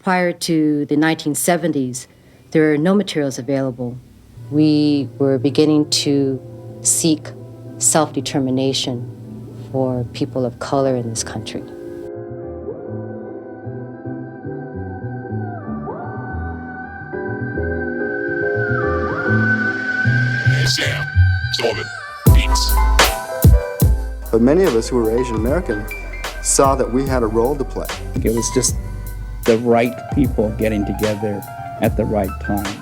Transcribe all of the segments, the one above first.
Prior to the 1970s, there were no materials available. We were beginning to seek self-determination for people of color in this country. Sam, Solomon, Beats. But many of us who were Asian American saw that we had a role to play. It was just the right people getting together at the right time.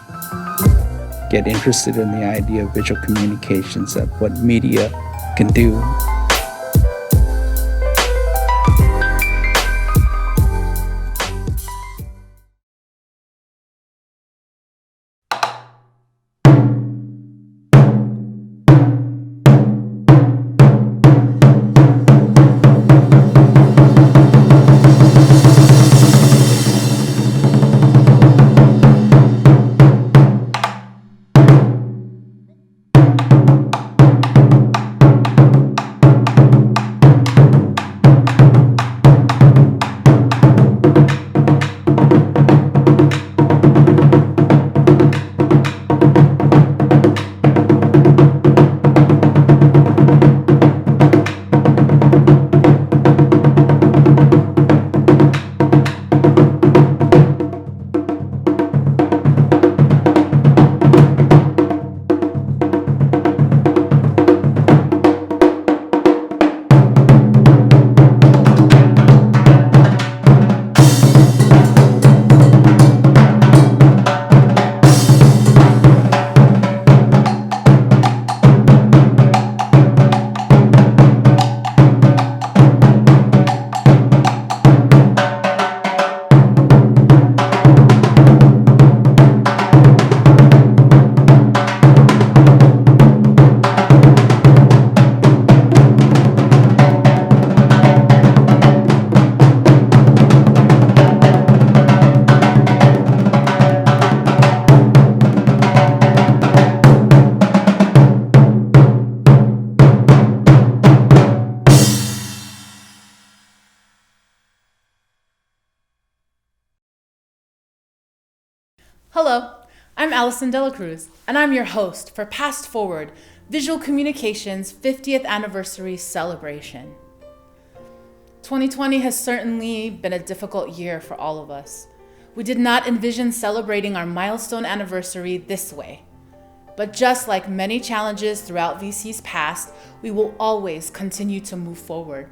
Get interested in the idea of visual communications, of what media can do. Hello, I'm Alison De La Cruz, and I'm your host for Past Forward, Visual Communications 50th Anniversary Celebration. 2020 has certainly been a difficult year for all of us. We did not envision celebrating our milestone anniversary this way. But just like many challenges throughout VC's past, we will always continue to move forward.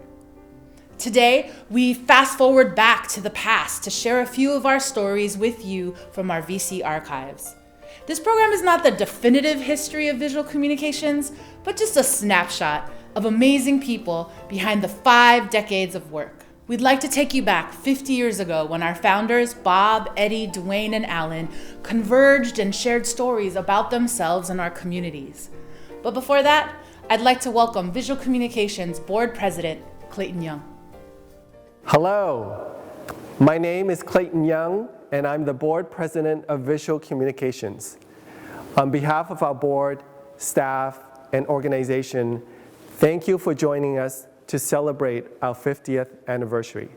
Today, we fast forward back to the past to share a few of our stories with you from our VC archives. This program is not the definitive history of visual communications, but just a snapshot of amazing people behind the 5 decades of work. We'd like to take you back 50 years ago when our founders, Bob, Eddie, Dwayne, and Alan, converged and shared stories about themselves and our communities. But before that, I'd like to welcome Visual Communications Board President, Clayton Young. Hello, my name is Clayton Young, and I'm the Board President of Visual Communications. On behalf of our board, staff, and organization, thank you for joining us to celebrate our 50th anniversary.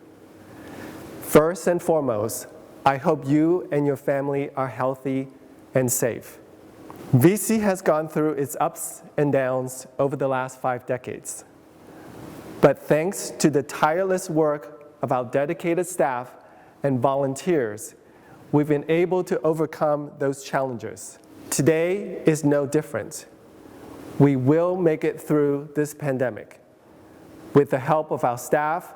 First and foremost, I hope you and your family are healthy and safe. VC has gone through its ups and downs over the last 5 decades. But thanks to the tireless work of our dedicated staff and volunteers, we've been able to overcome those challenges. Today is no different. We will make it through this pandemic with the help of our staff,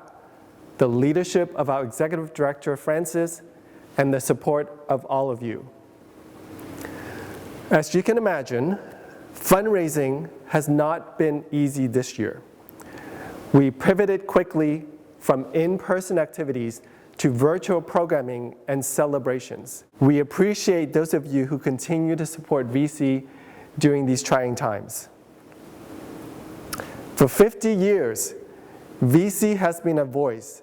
the leadership of our Executive Director, Francis, and the support of all of you. As you can imagine, fundraising has not been easy this year. We pivoted quickly from in-person activities to virtual programming and celebrations. We appreciate those of you who continue to support VC during these trying times. For 50 years, VC has been a voice,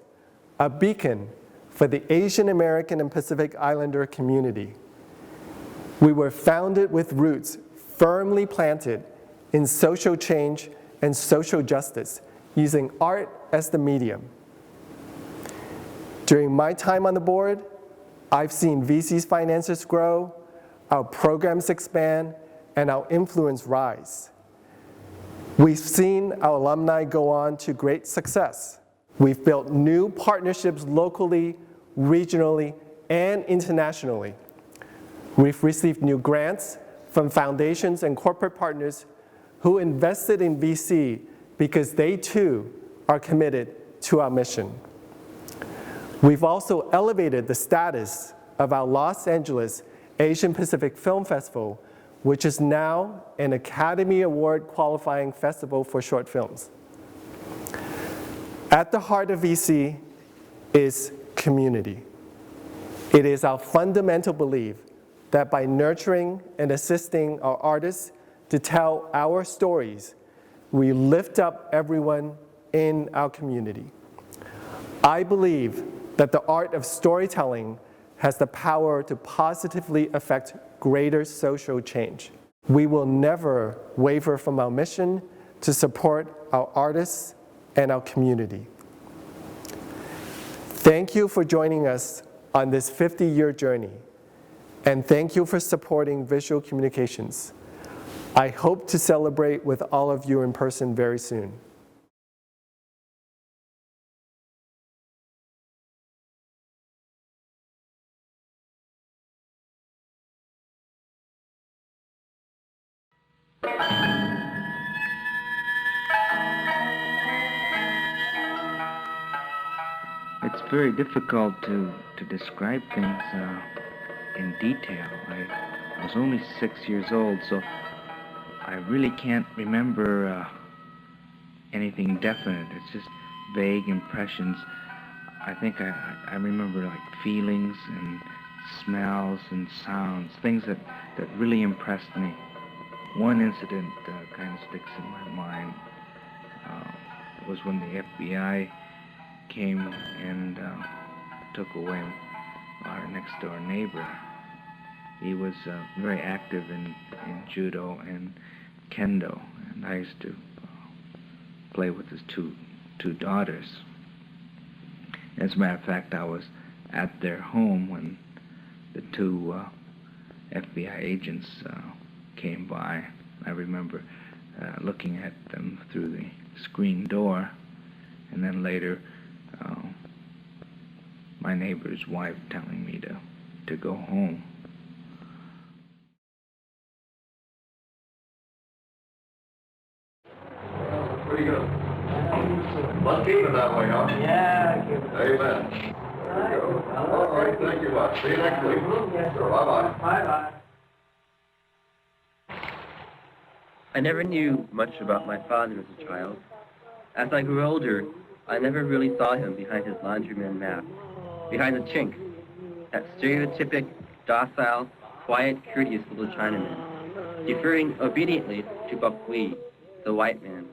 a beacon for the Asian American and Pacific Islander community. We were founded with roots firmly planted in social change and social justice, using art as the medium. During my time on the board, I've seen VC's finances grow, our programs expand, and our influence rise. We've seen our alumni go on to great success. We've built new partnerships locally, regionally, and internationally. We've received new grants from foundations and corporate partners who invested in VC because they too are committed to our mission. We've also elevated the status of our Los Angeles Asian Pacific Film Festival, which is now an Academy Award qualifying festival for short films. At the heart of VC is community. It is our fundamental belief that by nurturing and assisting our artists to tell our stories, we lift up everyone in our community. I believe that the art of storytelling has the power to positively affect greater social change. We will never waver from our mission to support our artists and our community. Thank you for joining us on this 50-year journey, and thank you for supporting visual communications. I hope to celebrate with all of you in person very soon. It's very difficult to describe things in detail. I was only 6 years old, so I really can't remember anything definite. It's just vague impressions. I think I remember like feelings and smells and sounds, things that really impressed me. One incident kind of sticks in my mind. It was when the FBI came and took away our next door neighbor. He was very active in judo and kendo, and I used to play with his two daughters. As a matter of fact, I was at their home when the two FBI agents came by. I remember looking at them through the screen door, and then later my neighbor's wife telling me to go home. Pretty good. Let's keep it that way, huh? Yeah. Amen. There you go. All right, thank you much. See you next week. Sure, bye-bye. Bye-bye. I never knew much about my father as a child. As I grew older, I never really saw him behind his laundryman mask, behind the chink, that stereotypic, docile, quiet, courteous little Chinaman, deferring obediently to Bakui, the white man.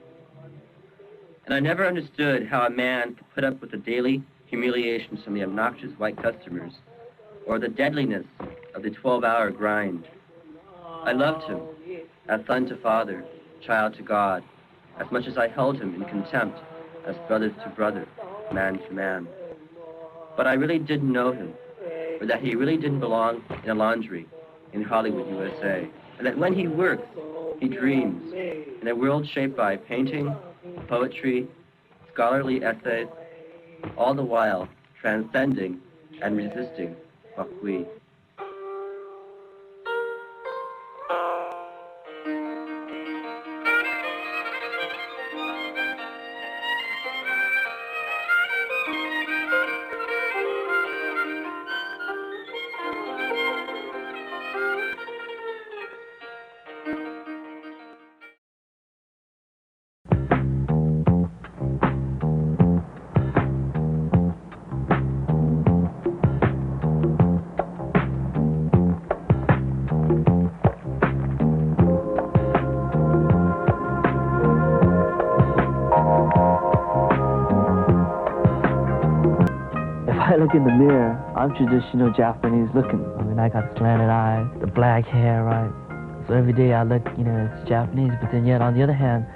And I never understood how a man could put up with the daily humiliations from the obnoxious white customers, or the deadliness of the 12-hour grind. I loved him, as son to father, child to God, as much as I held him in contempt, as brother to brother, man to man. But I really didn't know him, or that he really didn't belong in a laundry in Hollywood, USA, and that when he works, he dreams in a world shaped by painting, poetry, scholarly essays, all the while transcending and resisting Bakui. I look in the mirror, I'm traditional Japanese looking. I mean, I got slanted eyes, the black hair, right? So every day I look, it's Japanese, but then yet on the other hand,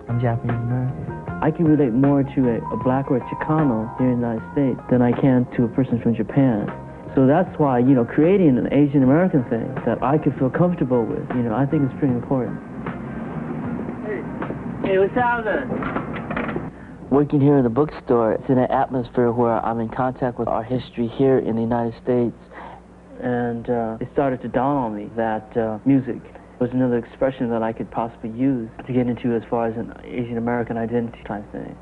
I'm Japanese American. I can relate more to a black or a Chicano here in the United States than I can to a person from Japan. So that's why, you know, creating an Asian American thing that I could feel comfortable with, you know, I think is pretty important. Hey, what's happening? Working here in the bookstore, it's in an atmosphere where I'm in contact with our history here in the United States. And it started to dawn on me that music was another expression that I could possibly use to get into as far as an Asian American identity type thing.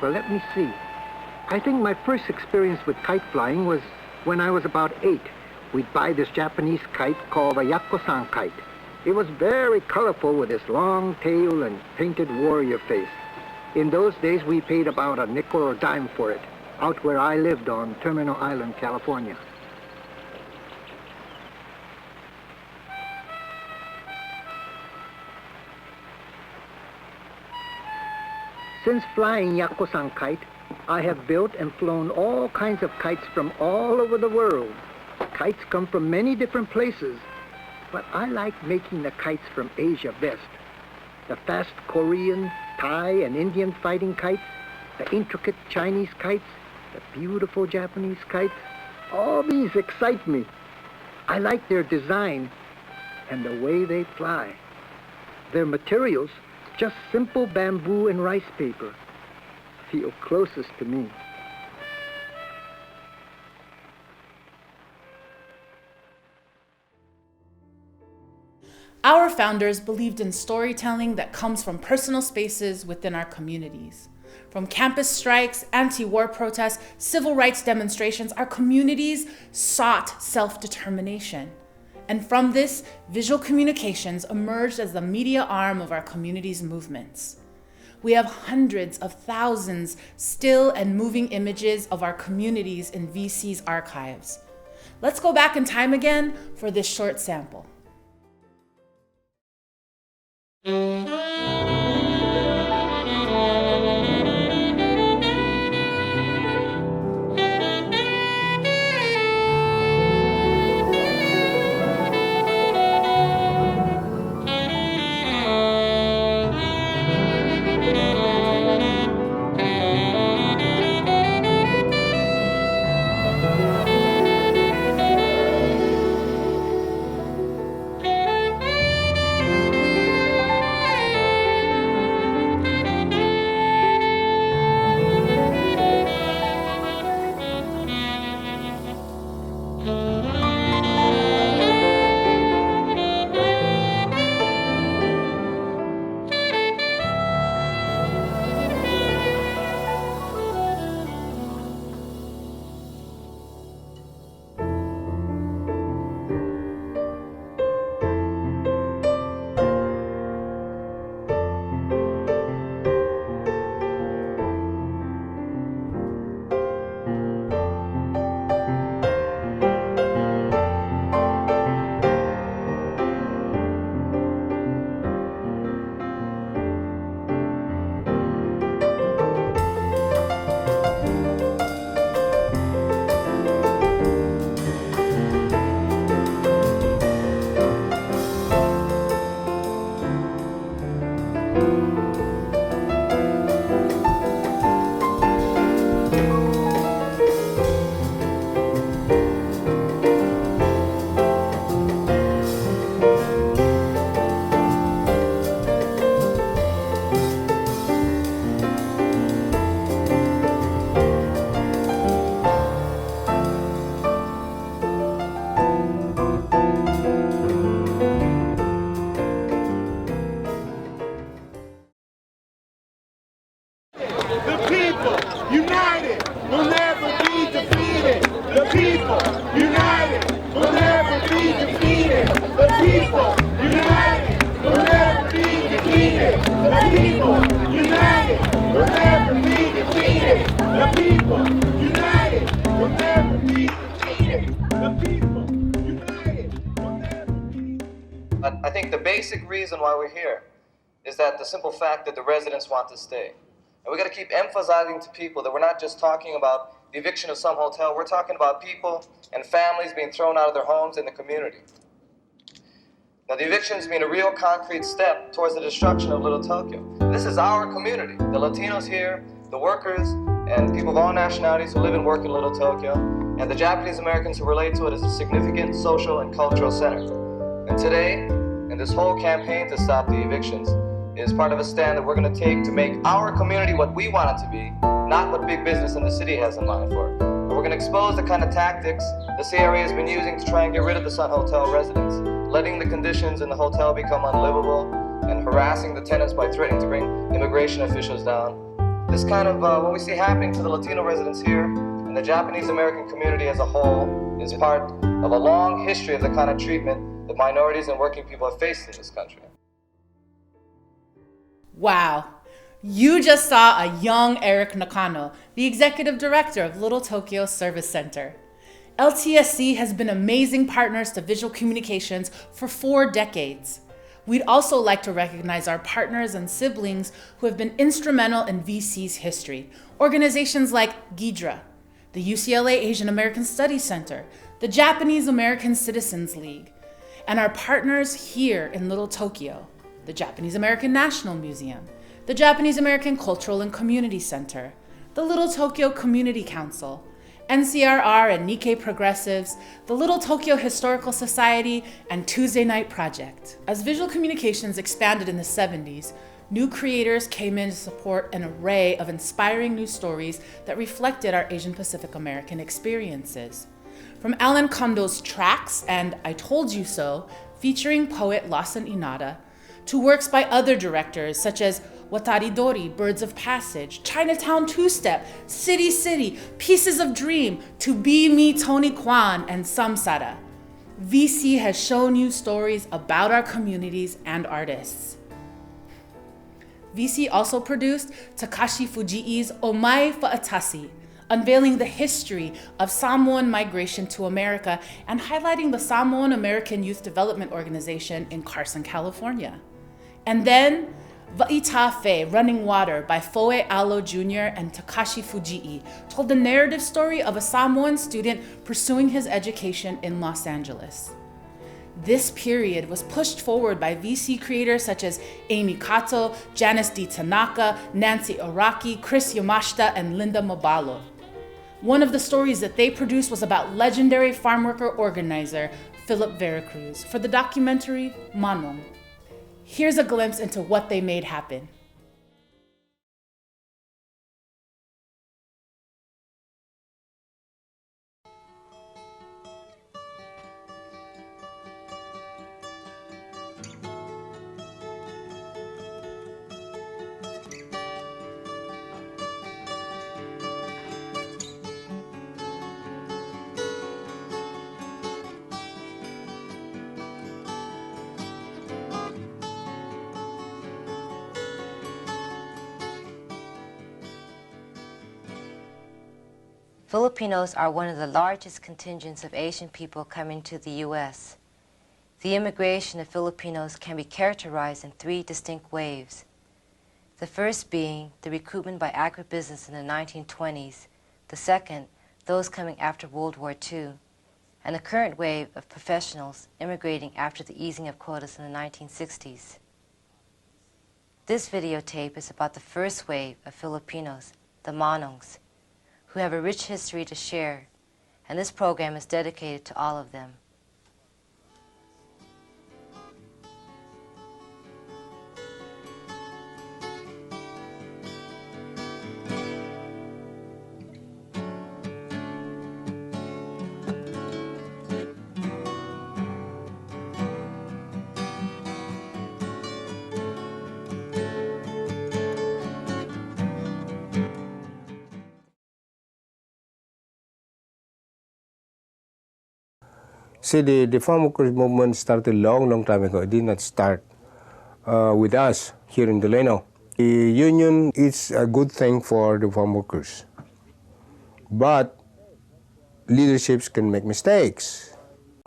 Well, let me see. I think my first experience with kite flying was when I was about 8. We'd buy this Japanese kite called a Yakko-san kite. It was very colorful with its long tail and painted warrior face. In those days, we paid about a nickel or dime for it, out where I lived on Terminal Island, California. Since flying Yakko-san kite, I have built and flown all kinds of kites from all over the world. Kites come from many different places, but I like making the kites from Asia best. The fast Korean, Thai, and Indian fighting kites, the intricate Chinese kites, the beautiful Japanese kites, all these excite me. I like their design and the way they fly. Their materials, just simple bamboo and rice paper, feel closest to me. Our founders believed in storytelling that comes from personal spaces within our communities. From campus strikes, anti-war protests, civil rights demonstrations, our communities sought self-determination. And from this, visual communications emerged as the media arm of our community's movements. We have hundreds of thousands still and moving images of our communities in VC's archives. Let's go back in time again for this short sample. But I think the basic reason why we're here is that the simple fact that the residents want to stay. And we got to keep emphasizing to people that we're not just talking about the eviction of some hotel, we're talking about people and families being thrown out of their homes in the community. Now, the evictions mean a real concrete step towards the destruction of Little Tokyo. This is our community, the Latinos here, the workers, and people of all nationalities who live and work in Little Tokyo, and the Japanese Americans who relate to it as a significant social and cultural center. And today, in this whole campaign to stop the evictions, is part of a stand that we're going to take to make our community what we want it to be, not what big business in the city has in mind for it. And we're going to expose the kind of tactics the CRA has been using to try and get rid of the Sun Hotel residents, letting the conditions in the hotel become unlivable and harassing the tenants by threatening to bring immigration officials down. This kind of what we see happening to the Latino residents here and the Japanese American community as a whole is part of a long history of the kind of treatment that minorities and working people have faced in this country. Wow. You just saw a young Eric Nakano, the executive director of Little Tokyo Service Center. LTSC has been amazing partners to visual communications for 4 decades. We'd also like to recognize our partners and siblings who have been instrumental in VC's history. Organizations like GIDRA, the UCLA Asian American Studies Center, the Japanese American Citizens League, and our partners here in Little Tokyo, the Japanese American National Museum, the Japanese American Cultural and Community Center, the Little Tokyo Community Council, NCRR and Nikkei Progressives, the Little Tokyo Historical Society, and Tuesday Night Project. As visual communications expanded in the 70s, new creators came in to support an array of inspiring new stories that reflected our Asian Pacific American experiences. From Alan Kondo's Tracks and I Told You So, featuring poet Lawson Inada, to works by other directors such as Watari Dori, Birds of Passage, Chinatown Two-Step, City City, Pieces of Dream, To Be Me Tony Kwan, and Samsara. VC has shown you stories about our communities and artists. VC also produced Takashi Fujii's Omae Fa'atasi, unveiling the history of Samoan migration to America and highlighting the Samoan American Youth Development Organization in Carson, California. And then Va'itafe, Running Water by Foe Alo Jr. and Takashi Fujii told the narrative story of a Samoan student pursuing his education in Los Angeles. This period was pushed forward by VC creators such as Amy Kato, Janice D. Tanaka, Nancy Araki, Chris Yamashita, and Linda Mabalot. One of the stories that they produced was about legendary farm worker organizer Philip Veracruz for the documentary Manong. Here's a glimpse into what they made happen. Filipinos are one of the largest contingents of Asian people coming to the U.S. The immigration of Filipinos can be characterized in 3 distinct waves. The first being the recruitment by agribusiness in the 1920s, the second, those coming after World War II, and the current wave of professionals immigrating after the easing of quotas in the 1960s. This videotape is about the first wave of Filipinos, the Manongs, who have a rich history to share, and this program is dedicated to all of them. See, the farm workers movement started long time ago. It did not start with us here in Delano. The union is a good thing for the farm workers, but leaderships can make mistakes.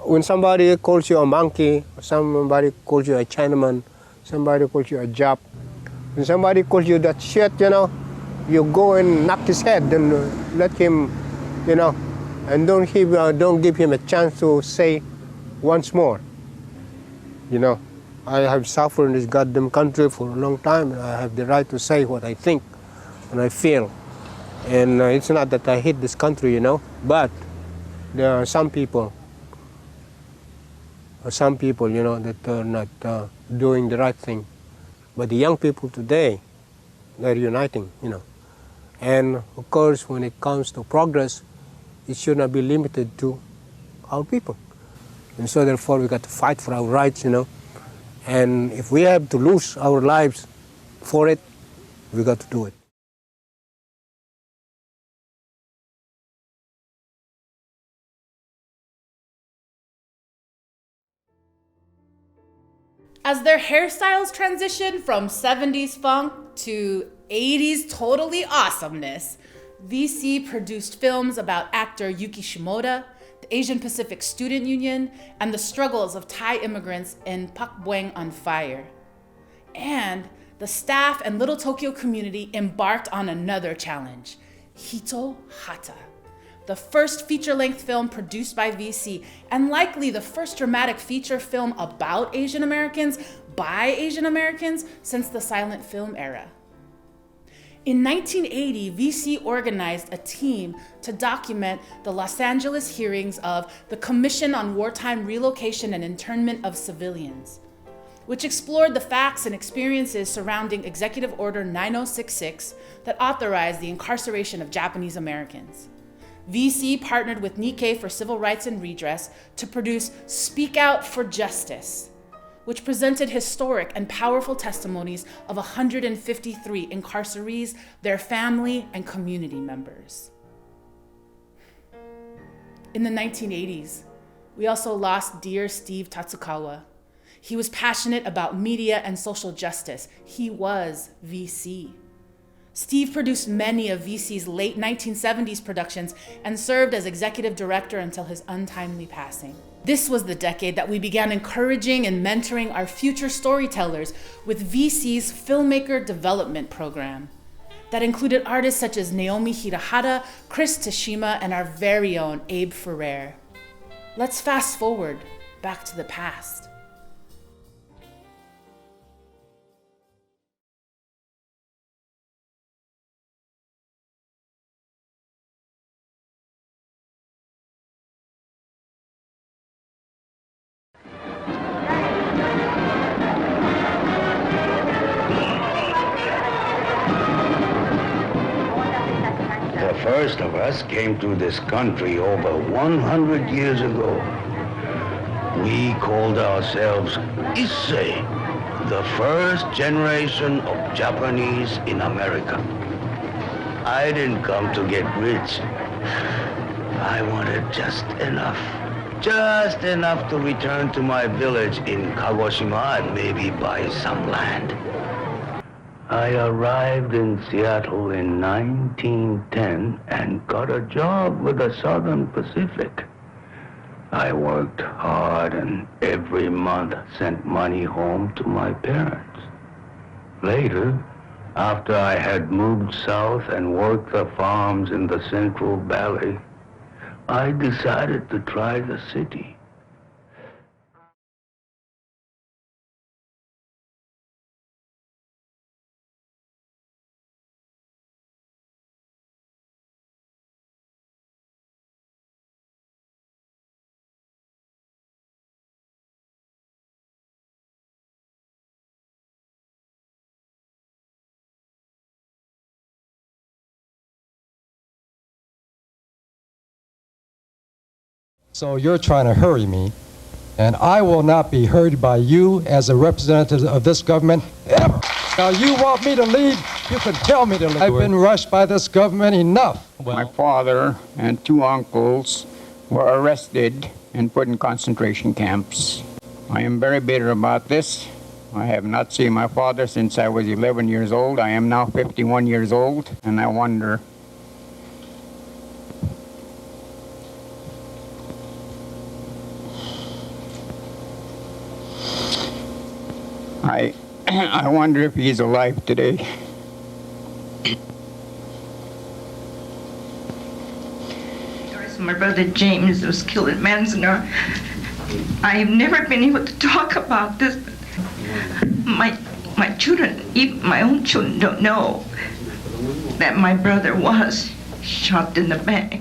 When somebody calls you a monkey, somebody calls you a Chinaman, somebody calls you a Jap, when somebody calls you that shit, you know, you go and knock his head and let him, you know, and don't give him a chance to say once more. You know, I have suffered in this goddamn country for a long time, and I have the right to say what I think and I feel. And it's not that I hate this country, you know, but there are some people, you know, that are not doing the right thing. But the young people today, they're uniting, you know. And of course, when it comes to progress, it should not be limited to our people. And so therefore, we got to fight for our rights, you know. And if we have to lose our lives for it, we got to do it. As their hairstyles transition from 70s funk to 80s totally awesomeness, VC produced films about actor Yuki Shimoda, the Asian Pacific Student Union, and the struggles of Thai immigrants in Pak Boeng on Fire. And the staff and Little Tokyo community embarked on another challenge, Hito Hata, the first feature-length film produced by VC, and likely the first dramatic feature film about Asian Americans by Asian Americans since the silent film era. In 1980, VC organized a team to document the Los Angeles hearings of the Commission on Wartime Relocation and Internment of Civilians, which explored the facts and experiences surrounding Executive Order 9066 that authorized the incarceration of Japanese Americans. VC partnered with Nikkei for Civil Rights and Redress to produce Speak Out for Justice, which presented historic and powerful testimonies of 153 incarcerees, their family, and community members. In the 1980s, we also lost dear Steve Tatsukawa. He was passionate about media and social justice. He was VC. Steve produced many of VC's late 1970s productions and served as executive director until his untimely passing. This was the decade that we began encouraging and mentoring our future storytellers with VC's Filmmaker Development Program that included artists such as Naomi Hirahara, Chris Tashima, and our very own Abe Ferrer. Let's fast forward back to the past. The first of us came to this country over 100 years ago. We called ourselves Issei, the first generation of Japanese in America. I didn't come to get rich. I wanted just enough to return to my village in Kagoshima and maybe buy some land. I arrived in Seattle in 1910 and got a job with the Southern Pacific. I worked hard and every month sent money home to my parents. Later, after I had moved south and worked the farms in the Central Valley, I decided to try the city. So you're trying to hurry me, and I will not be hurried by you as a representative of this government ever. Now you want me to leave, you can tell me to leave. I've been rushed by this government enough. My father and two uncles were arrested and put in concentration camps. I am very bitter about this. I have not seen my father since I was 11 years old. I am now 51 years old, and I wonder, I wonder if he's alive today. My brother James was killed in Manzanar. I've never been able to talk about this. My children, even my own children, don't know that my brother was shot in the back.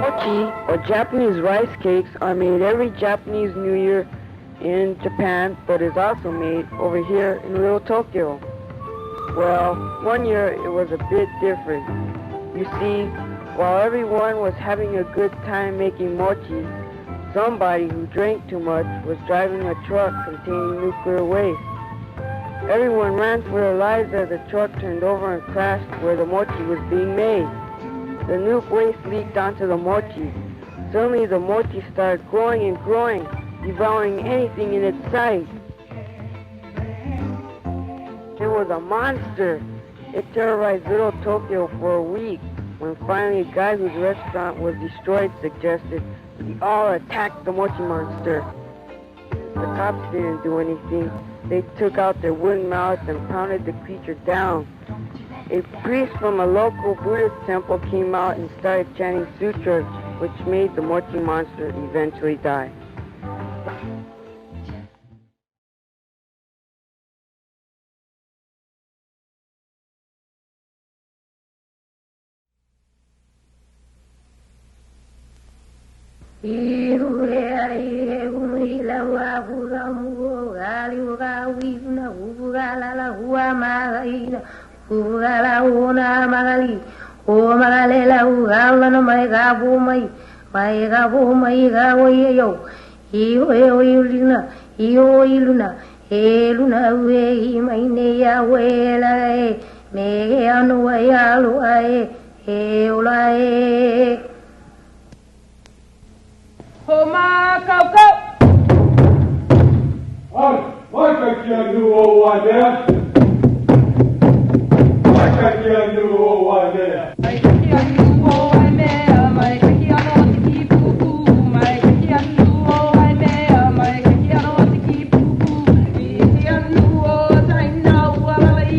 Mochi, or Japanese rice cakes, are made every Japanese New Year in Japan, but is also made over here in Little Tokyo. Well, one year it was a bit different. You see, while everyone was having a good time making mochi, somebody who drank too much was driving a truck containing nuclear waste. Everyone ran for their lives as the truck turned over and crashed where the mochi was being made. The nuke waste leaked onto the mochi. Suddenly the mochi started growing and growing, devouring anything in its sight. It was a monster. It terrorized Little Tokyo for a week, when finally a guy whose restaurant was destroyed suggested we all attack the Mochi Monster. The cops didn't do anything. They took out their wooden mallets and pounded the creature down. A priest from a local Buddhist temple came out and started chanting sutras, which made the Mochi Monster eventually die. magali, ugala una magali, o magalela ugala no mai gabu mai gawo yo, iho iluna, iho iluna, eluna we mai ne ya we la me anu ya lu ai e ula e. Homa kau. Why can't you do all one there? Why can't you do all one there? I can't do all one there. My can't keep my can't do all one there. My can't keep we can't do all I know what I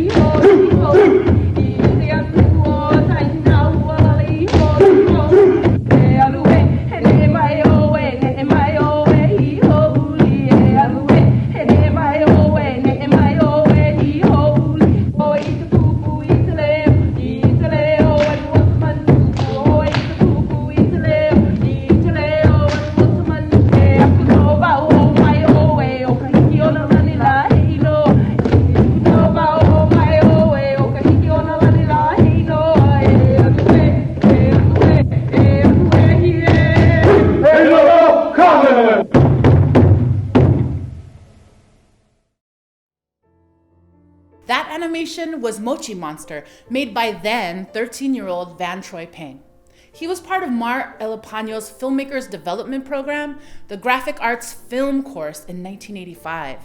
That animation was Mochi Monster, made by then 13-year-old Van Troy Payne. He was part of Mar Elipano's Filmmakers Development Program, the Graphic Arts Film course in 1985.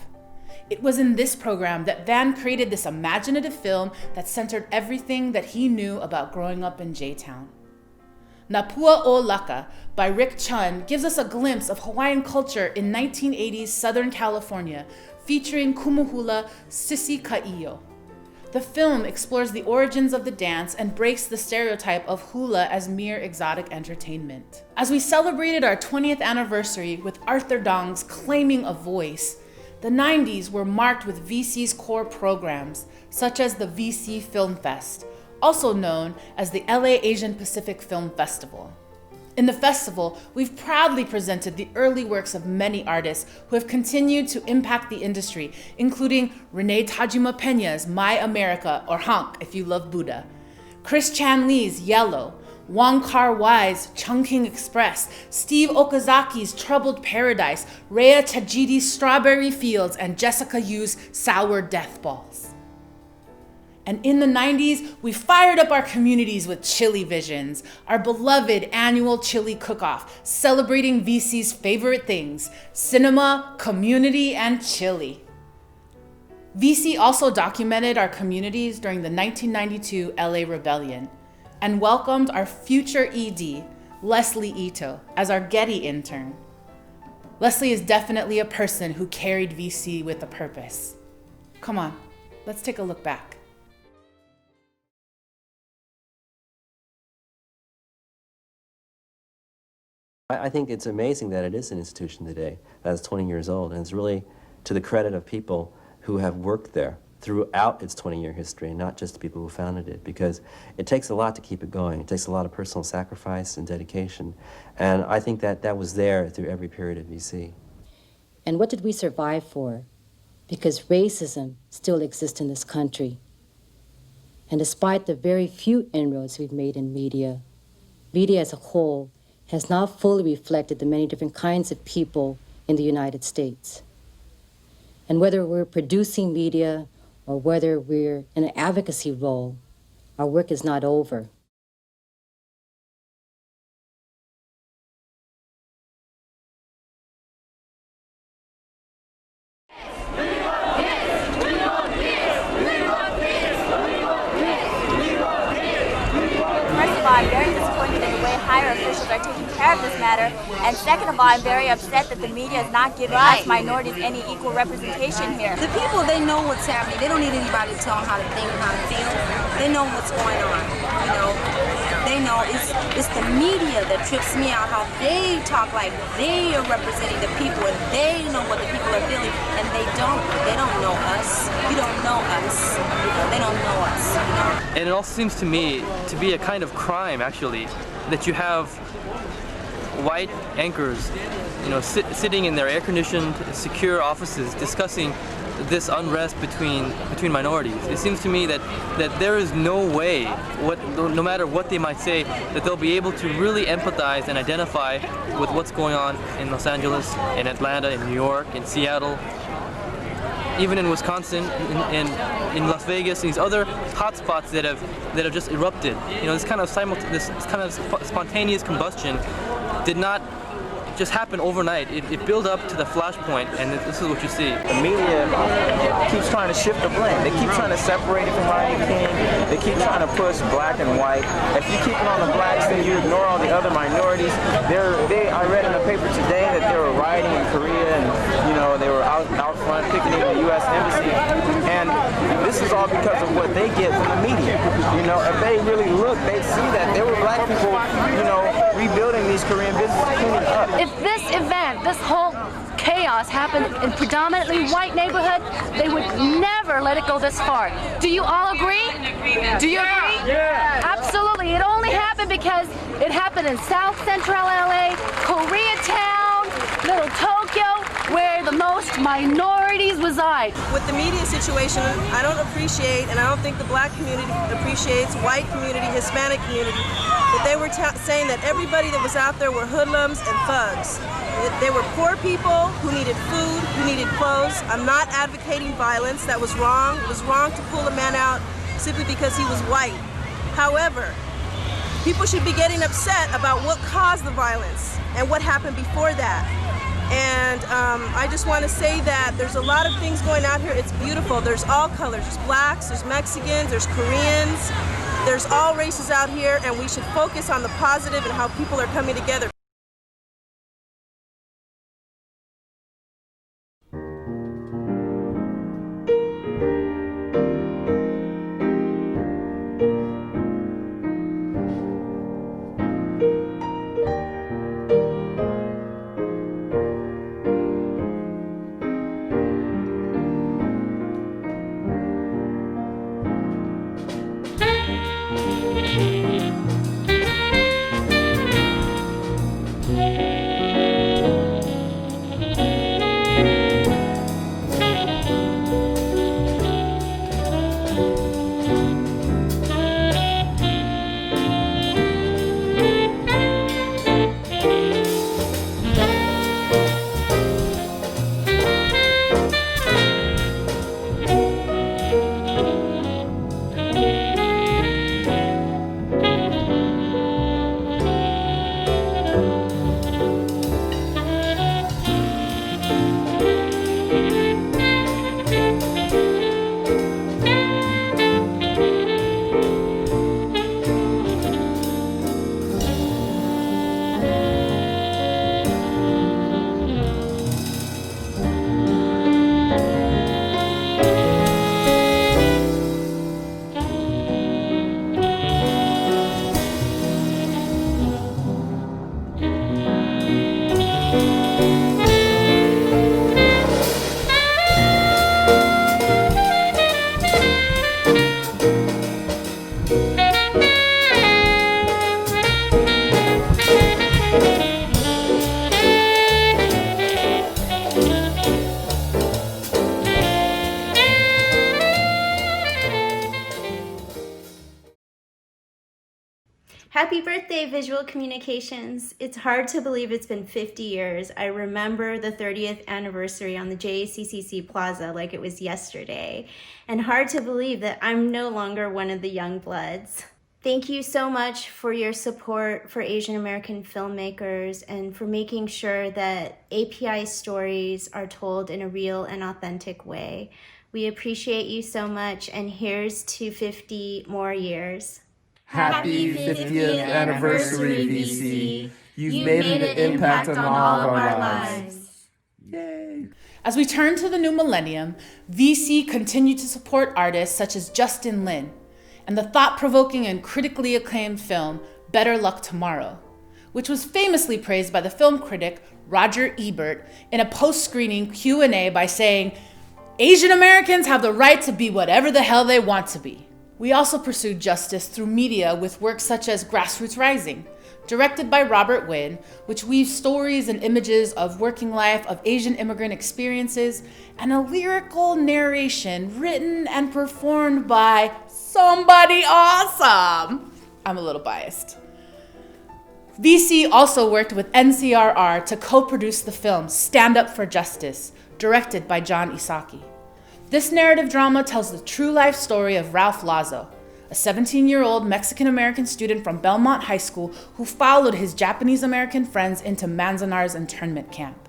It was in this program that Van created this imaginative film that centered everything that he knew about growing up in J-Town. Napua o Laka by Rick Chun gives us a glimpse of Hawaiian culture in 1980s Southern California, featuring Kumuhula Sisi Ka'io. The film explores the origins of the dance and breaks the stereotype of hula as mere exotic entertainment. As we celebrated our 20th anniversary with Arthur Dong's Claiming a Voice, the 90s were marked with VC's core programs, such as the VC Film Fest, also known as the LA Asian Pacific Film Festival. In the festival, we've proudly presented the early works of many artists who have continued to impact the industry, including Renee Tajima Peña's My America, or Honk if you love Buddha, Chris Chan Lee's Yellow, Wong Kar-wai's Chungking Express, Steve Okazaki's Troubled Paradise, Rhea Chajidi's Strawberry Fields, and Jessica Yu's Sour Death Balls. And in the 90s, we fired up our communities with Chili Visions, our beloved annual chili cook-off, celebrating VC's favorite things, cinema, community, and chili. VC also documented our communities during the 1992 LA Rebellion and welcomed our future ED, Leslie Ito, as our Getty intern. Leslie is definitely a person who carried VC with a purpose. Come on, let's take a look back. I think it's amazing that it is an institution today that is 20 years old, and it's really to the credit of people who have worked there throughout its 20-year history, and not just the people who founded it, because it takes a lot to keep it going. It takes a lot of personal sacrifice and dedication, and I think that that was there through every period of VC. And what did we survive for? Because racism still exists in this country. And despite the very few inroads we've made in media as a whole has not fully reflected the many different kinds of people in the United States. And whether we're producing media or whether we're in an advocacy role, our work is not over. I'm very disappointed in the way higher officials are taking care of this matter, and second of all, I'm very upset that the media is not giving us minorities any equal representation here. The people, they know what's happening. They don't need anybody to tell them how to think and how to feel. They know what's going on, you know. They know it's the media that trips me out, how they talk like they are representing the people and they know what the people are feeling, and they don't. They don't know us. You don't know us. You know, they don't know us, you know. And it also seems to me to be a kind of crime, actually, that you have white anchors, sitting in their air-conditioned, secure offices discussing this unrest between minorities. It seems to me that there is no way, no matter what they might say, that they'll be able to really empathize and identify with what's going on in Los Angeles, in Atlanta, in New York, in Seattle, even in Wisconsin, in Las Vegas, these other hotspots that have just erupted. This kind of spontaneous combustion did not just happen overnight. It built up to the flashpoint, and this is what you see. The media keeps trying to shift the blame. They keep trying to separate it from Rodney King. They keep trying to push black and white. If you keep it on the blacks, then you ignore all the other minorities. I read in the paper today that they were rioting in Korea, and they were out front picketing the U.S. Embassy. And this is all because of what they get from the media. If they really look, they'd see that there were black people, rebuilding these Korean businesses, cleaning up. If this event, this whole chaos happened in predominantly white neighborhood, they would never let it go this far. Do you all agree? Do you agree? Yeah. Absolutely. It only happened because it happened in South Central LA, Koreatown, Little Tokyo, where the most minorities reside. With the media situation, I don't appreciate, and I don't think the black community appreciates, white community, Hispanic community, that they were saying that everybody that was out there were hoodlums and thugs. They were poor people who needed food, who needed clothes. I'm not advocating violence. That was wrong. It was wrong to pull a man out simply because he was white. However, people should be getting upset about what caused the violence and what happened before that. And I just want to say that there's a lot of things going out here. It's beautiful. There's all colors. There's blacks, there's Mexicans, there's Koreans. There's all races out here, and we should focus on the positive and how people are coming together. Happy birthday, Visual Communications. It's hard to believe it's been 50 years. I remember the 30th anniversary on the JCCC Plaza like it was yesterday. And hard to believe that I'm no longer one of the young bloods. Thank you so much for your support for Asian American filmmakers and for making sure that API stories are told in a real and authentic way. We appreciate you so much, and here's to 50 more years. Happy 50th anniversary, VC. You've made an impact on all of our lives. Yay. As we turn to the new millennium, VC continued to support artists such as Justin Lin and the thought-provoking and critically acclaimed film Better Luck Tomorrow, which was famously praised by the film critic Roger Ebert in a post-screening Q&A by saying, "Asian Americans have the right to be whatever the hell they want to be." We also pursued justice through media with works such as Grassroots Rising, directed by Robert Wynn, which weaves stories and images of working life of Asian immigrant experiences, and a lyrical narration written and performed by somebody awesome. I'm a little biased. VC also worked with NCRR to co-produce the film Stand Up for Justice, directed by John Isaki. This narrative drama tells the true life story of Ralph Lazo, a 17-year-old Mexican-American student from Belmont High School who followed his Japanese-American friends into Manzanar's internment camp.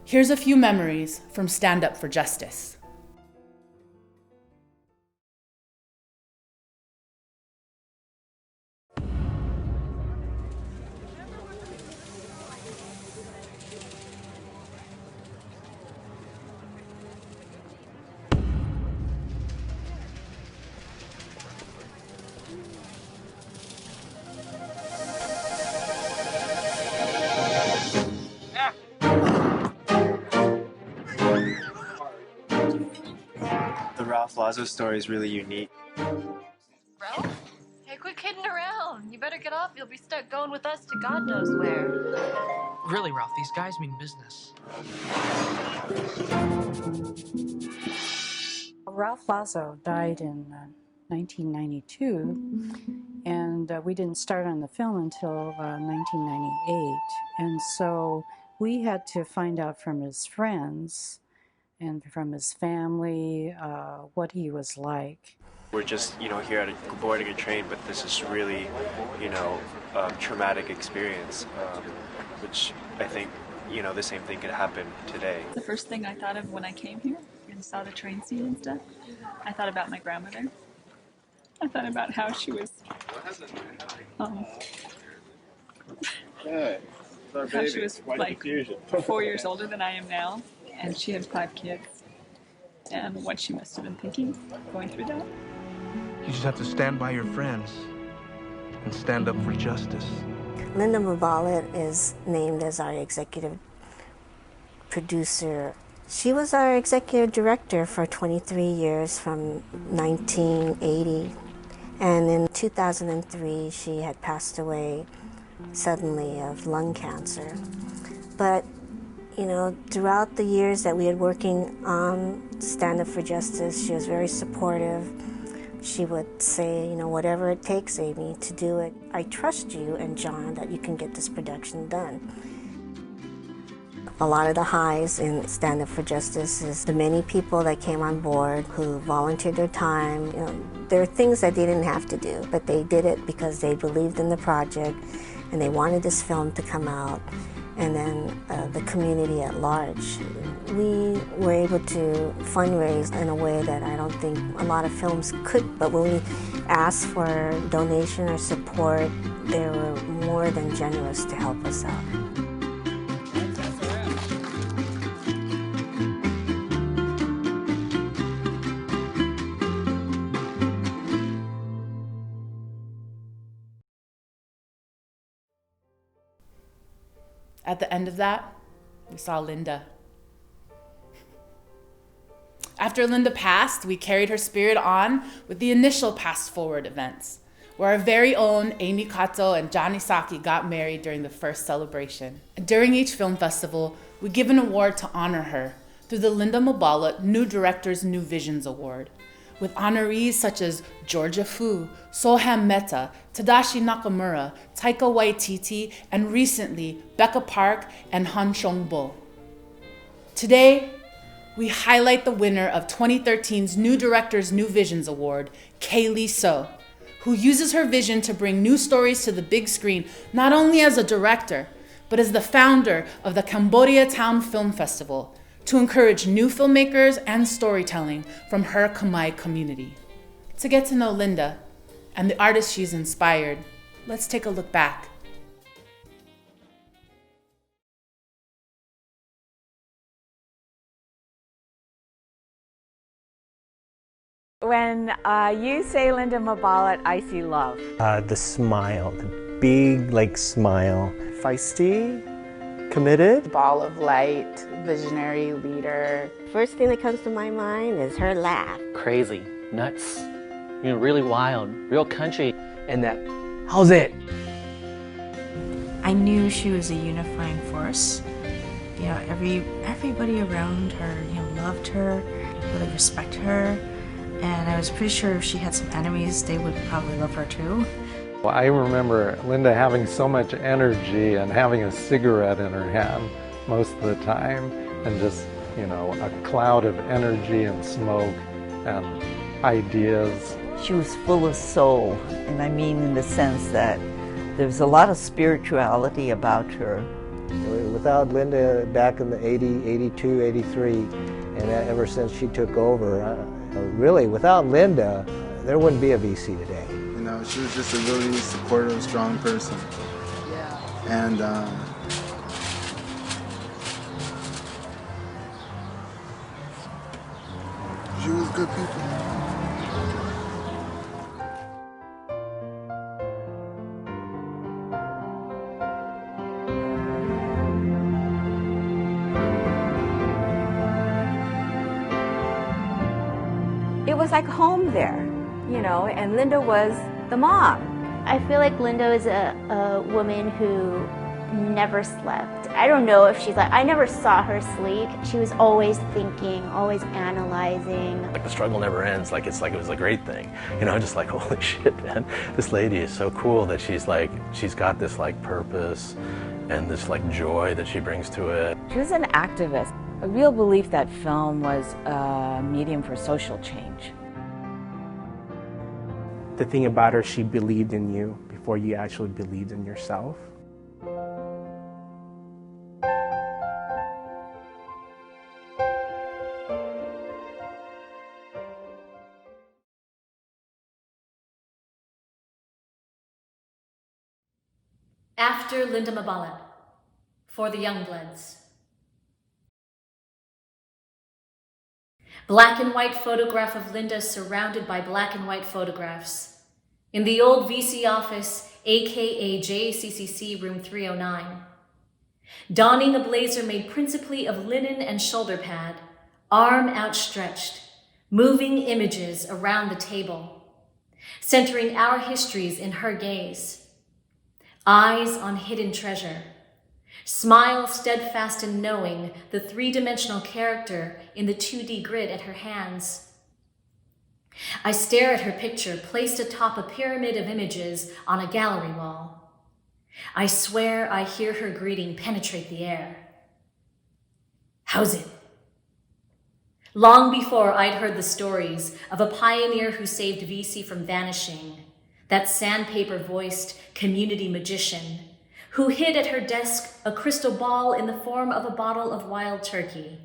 Here's a few memories from Stand Up for Justice. The Ralph Lazo story is really unique. Ralph? Hey, quit kidding around. You better get off. You'll be stuck going with us to God knows where. Really, Ralph, these guys mean business. Ralph Lazo died in 1992, and we didn't start on the film until 1998. And so we had to find out from his friends and from his family what he was like. We're just, here boarding a train, but this is really, a traumatic experience, which I think, the same thing could happen today. The first thing I thought of when I came here and saw the train scene and stuff, I thought about my grandmother. I thought about how she was, how she was like 4 years older than I am now, and she had 5 kids, and what she must have been thinking going through that. You just have to stand by your friends and stand up for justice. Linda Mabalot is named as our executive producer. She was our executive director for 23 years from 1980. And in 2003, she had passed away suddenly of lung cancer. But, throughout the years that we had working on Stand Up for Justice, she was very supportive. She would say, whatever it takes, Amy, to do it. I trust you and John that you can get this production done. A lot of the highs in Stand Up for Justice is the many people that came on board who volunteered their time. There are things that they didn't have to do, but they did it because they believed in the project and they wanted this film to come out. And then the community at large. We were able to fundraise in a way that I don't think a lot of films could, but when we asked for donation or support, they were more than generous to help us out. At the end of that, we saw Linda. After Linda passed, we carried her spirit on with the initial Past Forward events, where our very own Amy Kato and John Isaki got married during the first celebration. During each film festival, we give an award to honor her through the Linda Mabalot New Directors New Visions Award, with honorees such as Georgia Fu, Soham Mehta, Tadashi Nakamura, Taika Waititi, and recently Becca Park and Han Chong-bo. Today, we highlight the winner of 2013's New Directors New Visions Award, Kaylee So, who uses her vision to bring new stories to the big screen, not only as a director, but as the founder of the Cambodia Town Film Festival, to encourage new filmmakers and storytelling from her Khmer community. To get to know Linda and the artists she's inspired, let's take a look back. When you say Linda Mabalot, I see love. The smile, the big smile. Feisty, committed. Ball of light, visionary leader. First thing that comes to my mind is her laugh. Crazy, nuts, really wild, real country. And that, how's it? I knew she was a unifying force. Everybody around her, loved her, really respected her. And I was pretty sure if she had some enemies, they would probably love her too. Well, I remember Linda having so much energy and having a cigarette in her hand most of the time, and just, a cloud of energy and smoke and ideas. She was full of soul, and I mean in the sense that there was a lot of spirituality about her. Without Linda back in the 80, 82, 83, and ever since she took over, really, without Linda, there wouldn't be a VC today. She was just a really supportive, strong person. Yeah. And she was good people. It was like home there, and Linda was the mom. I feel like Linda is a woman who never slept. I don't know if she's I never saw her sleep. She was always thinking, always analyzing. Like the struggle never ends. It was a great thing. Just like, holy shit, man. This lady is so cool that she's got this purpose and this joy that she brings to it. She was an activist. A real belief that film was a medium for social change. The thing about her, she believed in you before you actually believed in yourself. After Linda Mabalot, for the Youngbloods. Black and white photograph of Linda surrounded by black and white photographs. In the old VC office, aka JCCC room 309. Donning a blazer made principally of linen and shoulder pad, arm outstretched, moving images around the table, centering our histories in her gaze. Eyes on hidden treasure. Smile steadfast in knowing the three-dimensional character in the 2D grid at her hands. I stare at her picture placed atop a pyramid of images on a gallery wall. I swear I hear her greeting penetrate the air. How's it? Long before I'd heard the stories of a pioneer who saved VC from vanishing, that sandpaper-voiced community magician who hid at her desk a crystal ball in the form of a bottle of wild turkey.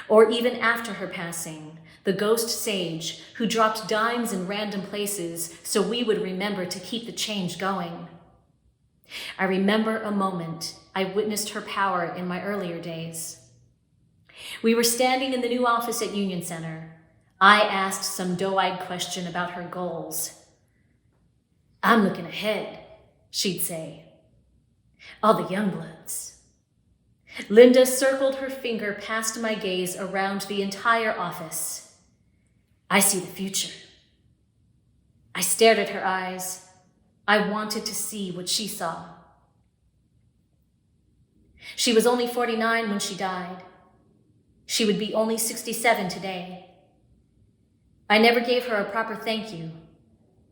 Or even after her passing, the ghost sage who dropped dimes in random places so we would remember to keep the change going. I remember a moment I witnessed her power in my earlier days. We were standing in the new office at Union Center. I asked some doe-eyed question about her goals. I'm looking ahead, she'd say. All the Youngbloods. Linda circled her finger past my gaze around the entire office. I see the future. I stared at her eyes. I wanted to see what she saw. She was only 49 when she died. She would be only 67 today. I never gave her a proper thank you,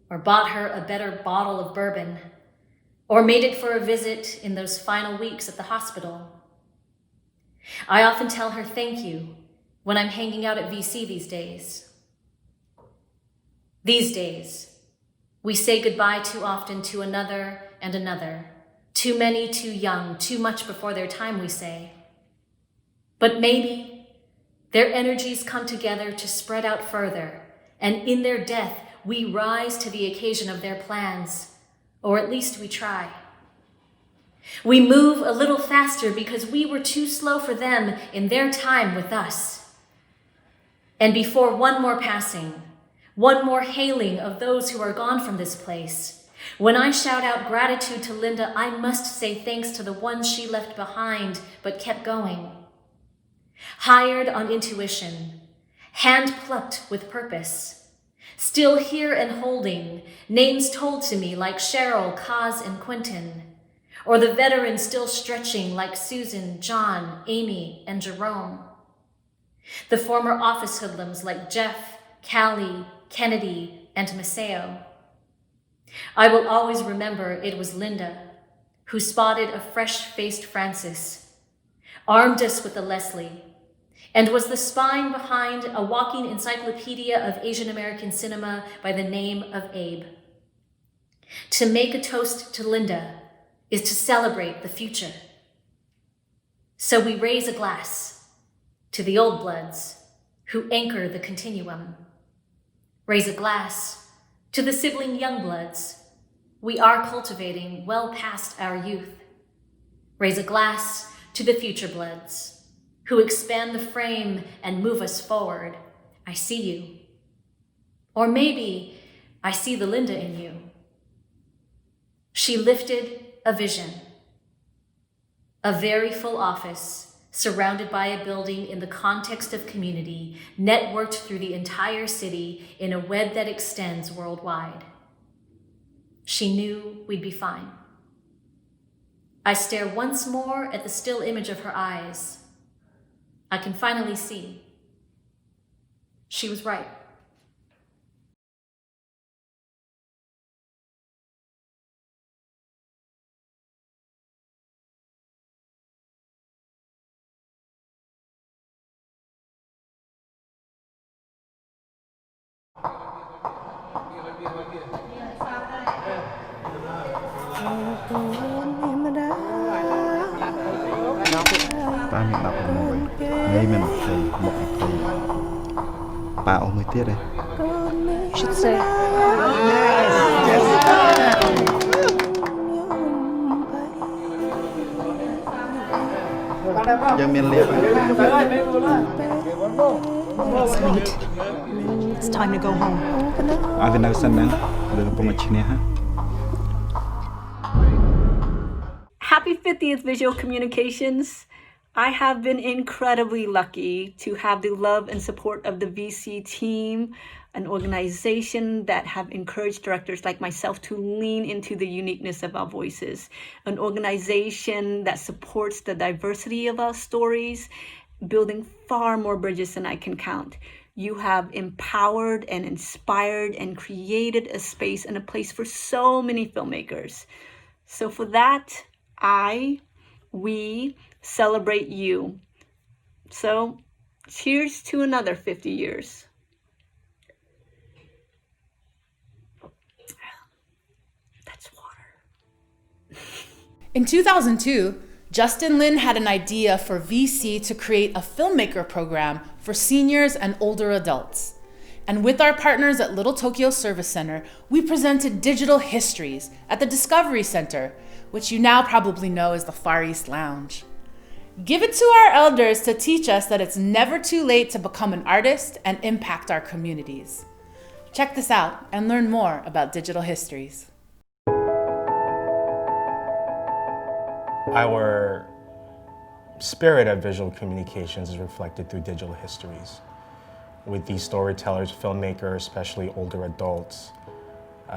or bought her a better bottle of bourbon, or made it for a visit in those final weeks at the hospital. I often tell her thank you when I'm hanging out at VC these days. These days, we say goodbye too often to another and another. Too many, too young, too much before their time, we say. But maybe their energies come together to spread out further, and in their death, we rise to the occasion of their plans. Or at least we try. We move a little faster because we were too slow for them in their time with us. And before one more passing, one more hailing of those who are gone from this place, when I shout out gratitude to Linda, I must say thanks to the ones she left behind but kept going. Hired on intuition, hand-plucked with purpose, Still here and holding, names told to me like Cheryl, Kaz, and Quentin, or the veterans still stretching like Susan, John, Amy, and Jerome. The former office hoodlums like Jeff, Callie, Kennedy, and Maceo. I will always remember it was Linda who spotted a fresh-faced Francis, armed us with a Leslie, and was the spine behind a walking encyclopedia of Asian American cinema by the name of Abe. To make a toast to Linda is to celebrate the future. So we raise a glass to the old bloods who anchor the continuum. Raise a glass to the sibling young bloods we are cultivating well past our youth. Raise a glass to the future bloods who expand the frame and move us forward. I see you. Or maybe I see the Linda in you. She lifted a vision. A very full office surrounded by a building in the context of community, networked through the entire city in a web that extends worldwide. She knew we'd be fine. I stare once more at the still image of her eyes. I can finally see. She was right. You should say. Sweet. It's time to go home. Happy 50th Visual Communications. I have been incredibly lucky to have the love and support of the VC team, an organization that have encouraged directors like myself to lean into the uniqueness of our voices, an organization that supports the diversity of our stories, building far more bridges than I can count. You have empowered and inspired and created a space and a place for so many filmmakers. So for that, we celebrate you. So cheers to another 50 years. That's water. In 2002, Justin Lin had an idea for VC to create a filmmaker program for seniors and older adults. And with our partners at Little Tokyo Service Center, we presented Digital Histories at the Discovery Center, which you now probably know as the Far East Lounge. Give it to our elders to teach us that it's never too late to become an artist and impact our communities. Check this out and learn more about Digital Histories. Our spirit of visual communications is reflected through Digital Histories, with these storytellers, filmmakers, especially older adults,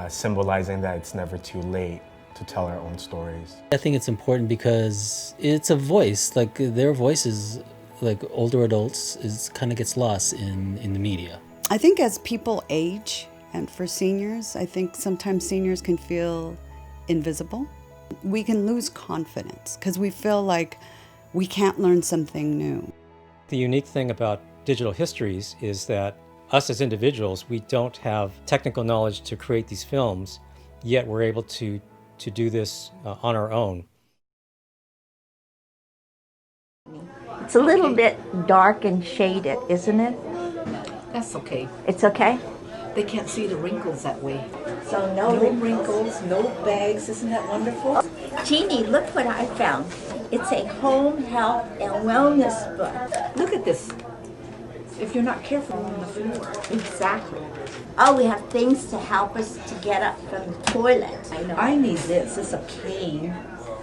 symbolizing that it's never too late to tell our own stories. I think it's important because it's a voice, like their voices, like older adults, kind of gets lost in the media. I think as people age, and for seniors, I think sometimes seniors can feel invisible. We can lose confidence because we feel like we can't learn something new. The unique thing about Digital Histories is that us as individuals, we don't have technical knowledge to create these films, yet we're able to do this on our own. It's a little bit dark and shaded, isn't it? That's okay. It's okay? They can't see the wrinkles that way. So no wrinkles, no bags. Isn't that wonderful? Jeannie, look what I found. It's a home health and wellness book. Look at this. If you're not careful on the floor. Exactly. Oh, we have things to help us to get up from the toilet. I know. I need this. It's a cane.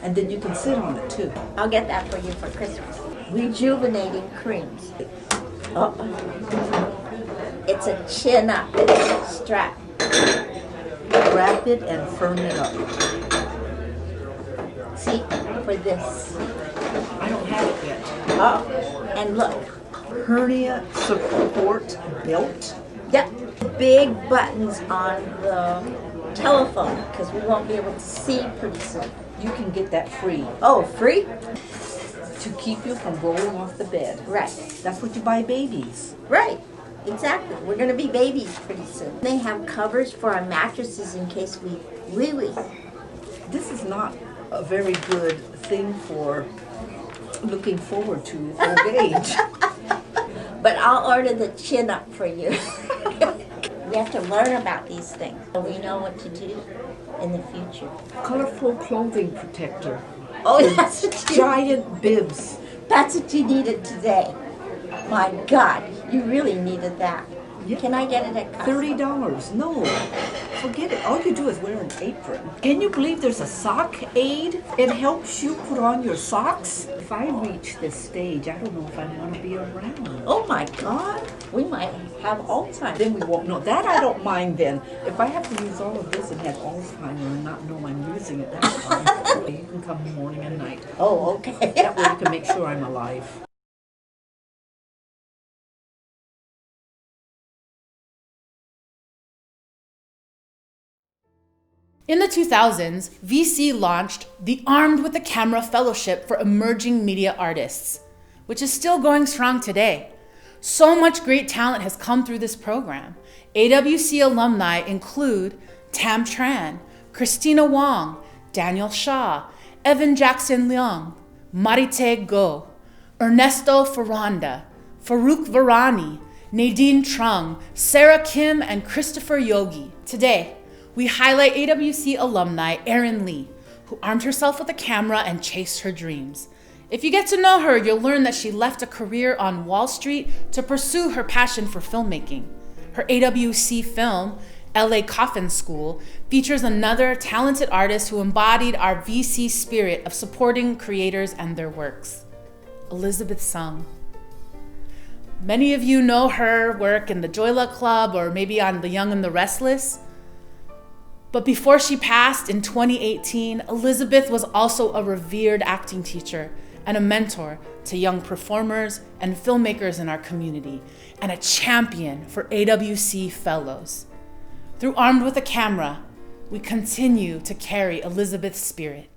And then you can sit on it too. I'll get that for you for Christmas. Rejuvenating creams. It's a chin up. It's a strap. Wrap it and firm it up. See, for this. I don't have it yet. Oh, and look. Hernia support belt. Yep. Big buttons on the telephone because we won't be able to see pretty soon. You can get that free. Oh, free? To keep you from rolling off the bed. Right. That's what you buy babies. Right. Exactly. We're going to be babies pretty soon. They have covers for our mattresses in case we wee-wee. This is not a very good thing for looking forward to old age. But I'll order the chin up for you. We have to learn about these things so we know what to do in the future. Colorful clothing protector. Oh, that's what you giant bibs. That's what you needed today. My God, you really needed that. Yeah. Can I get it at Costco? $30. No, forget it. All you do is wear an apron. Can you believe there's a sock aid? It helps you put on your socks. If I reach this stage, I don't know if I want to be around. Oh my God, we might have Alzheimer's. Then we won't know. That I don't mind then. If I have to use all of this and have Alzheimer's and not know I'm using it, that's fine. You can come morning and night. Oh, okay. That way you can make sure I'm alive. In the 2000s, VC launched the Armed with a Camera Fellowship for Emerging Media Artists, which is still going strong today. So much great talent has come through this program. AWC alumni include Tam Tran, Christina Wong, Daniel Shaw, Evan Jackson Leong, Marite Go, Ernesto Ferranda, Farouk Varani, Nadine Trung, Sarah Kim, and Christopher Yogi. Today, we highlight AWC alumni Erin Lee, who armed herself with a camera and chased her dreams. If you get to know her, you'll learn that she left a career on Wall Street to pursue her passion for filmmaking. Her AWC film, LA Coffin School, features another talented artist who embodied our VC spirit of supporting creators and their works, Elizabeth Sung. Many of you know her work in the Joy Luck Club or maybe on The Young and the Restless. But before she passed in 2018, Elizabeth was also a revered acting teacher and a mentor to young performers and filmmakers in our community, and a champion for AWC fellows. Through Armed with a Camera, we continue to carry Elizabeth's spirit.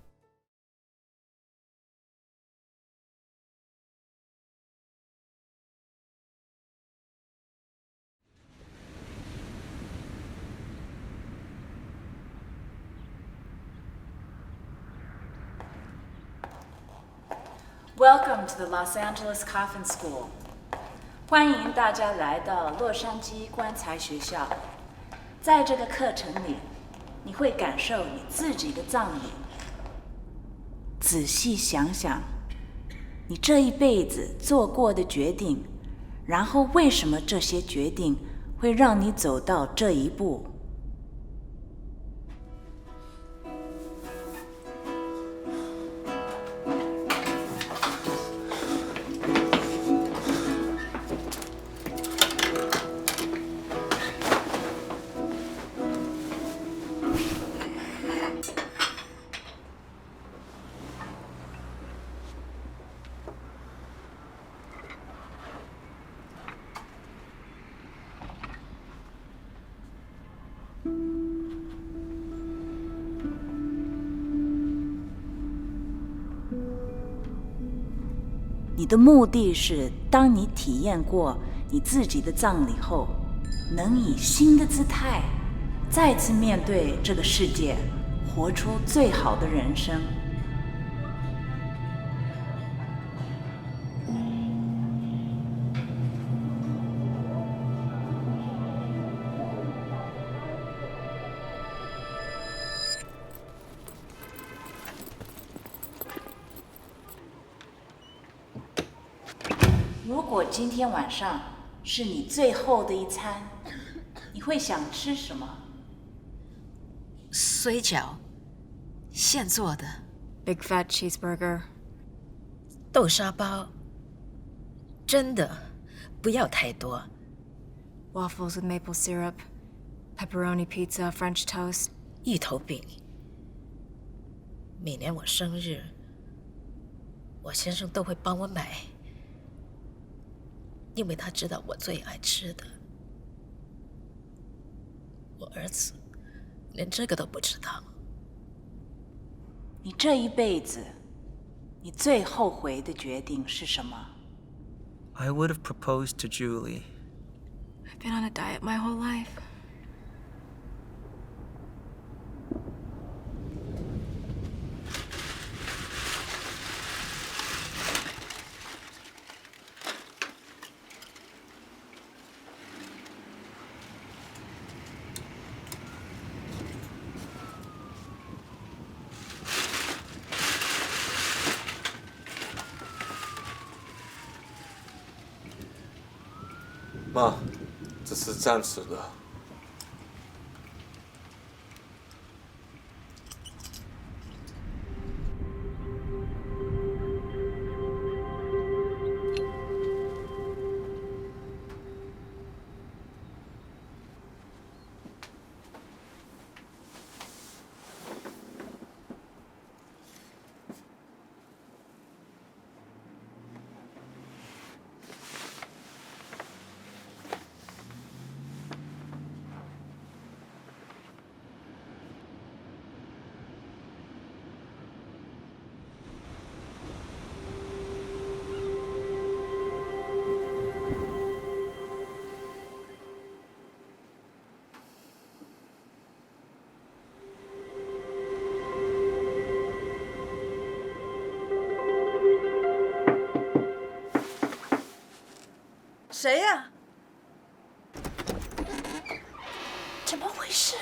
Welcome to the Los Angeles Coffin School. 欢迎大家来到洛杉矶棺材学校。在这个课程里，你会感受你自己的葬礼。仔细想想，你这一辈子做过的决定，然后为什么这些决定会让你走到这一步？你的目的是，当你体验过你自己的葬礼后，能以新的姿态再次面对这个世界，活出最好的人生。如果今天晚上是你最后的一餐，你会想吃什么？水饺，现做的。Big fat cheeseburger。豆沙包。真的，不要太多。waffles with maple syrup, pepperoni pizza, French toast. 一头饼。每年我生日，我先生都会帮我买，因为他知道我最爱吃的。我儿子连这个都不知道。你这一辈子，你最后悔的决定是什么？ I would have proposed to Julie. I've been on a diet my whole life. "妈，这是暂时的。谁呀？怎么回事？